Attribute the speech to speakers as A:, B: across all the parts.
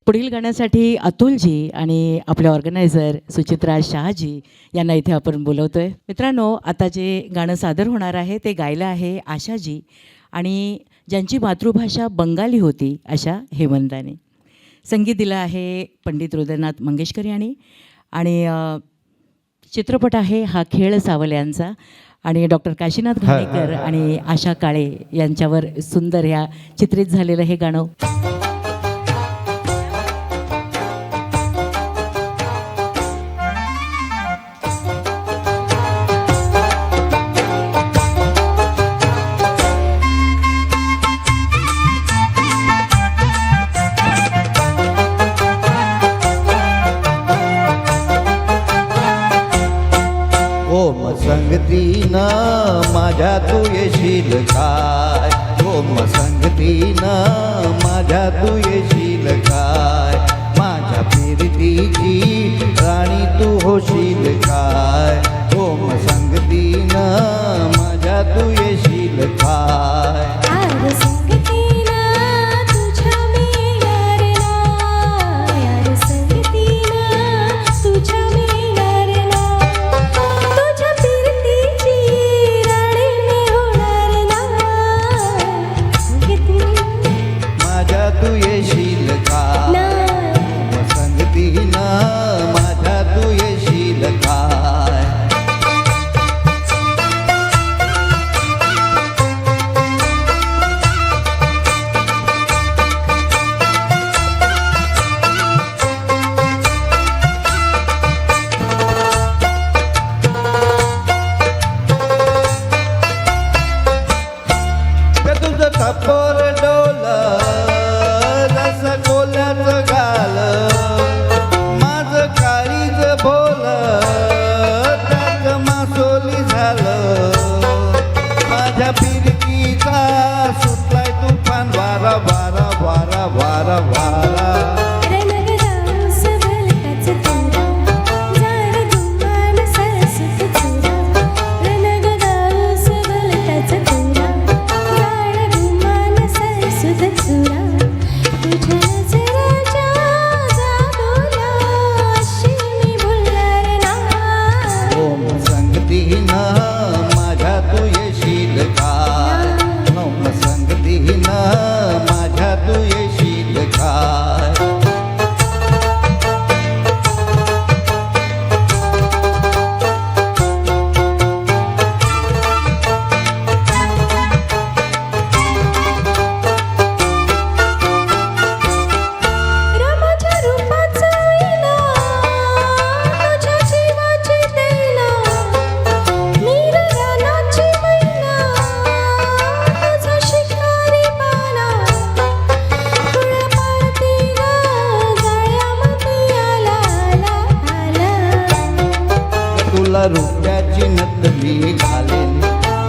A: पुढील गाण्यासाठी अतुलजी आणि आपले ऑर्गनायझर सुचित्रा शहाजी यांना इथे आपण बोलवतोय. मित्रांनो, आता जे गाणं सादर होणार आहे ते गायलं आहे आशाजी आणि ज्यांची मातृभाषा बंगाली होती अशा हेमंताने. संगीत दिलं आहे पंडित हृदयनाथ मंगेशकर यांनी आणि चित्रपट आहे हा खेळ सावल्यांचा आणि डॉक्टर काशीनाथ घाणेकर आणि आशा काळे यांच्यावर सुंदर ह्या चित्रित झालेलं हे गाणं.
B: संगतीनं माझ्या तू येशील काय, ओम संगतीनं माझ्या तू येशील काय, माझ्या फिरतीची राणी तू होशील काय, ओम संगतीनं माझ्या तू येशील काय. थप्पोर डोलं जसं कोल्याचं गाल, माझं काळीचं भोलं त्याचं मासोली झालं, माझ्या फिरकीचा सुटलाय तुफान वारा वारा वारा वारा वारा. माझ्या तू येशील काय, ओम संगतीनं माझ्या तू येशील काय. तुला रुपयाची नथ मी घालेन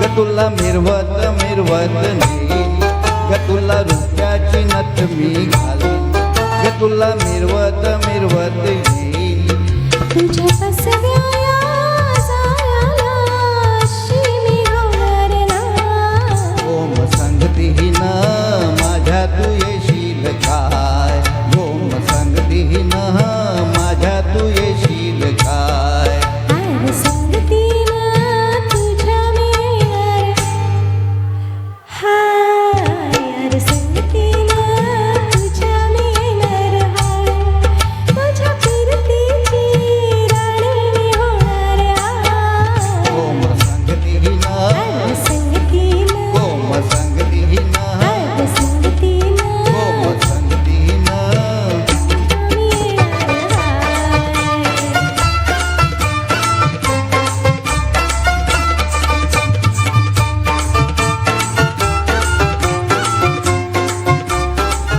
B: ग, तुला मिरवत मिरवत नेईन ग, तुला रुपयाची नथ मी घालेन ग, तुला मिरवत मिरवत येईन.
C: तुझ्या फसव्या जायाला अशी मी होणार ना,
B: ओम संगतीनं माझ्या तू येशील काय, ओम संगतीनं माझ्या तू येशील काय.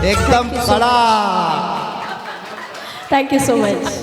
B: एकदम कडा.
C: Thank you so much.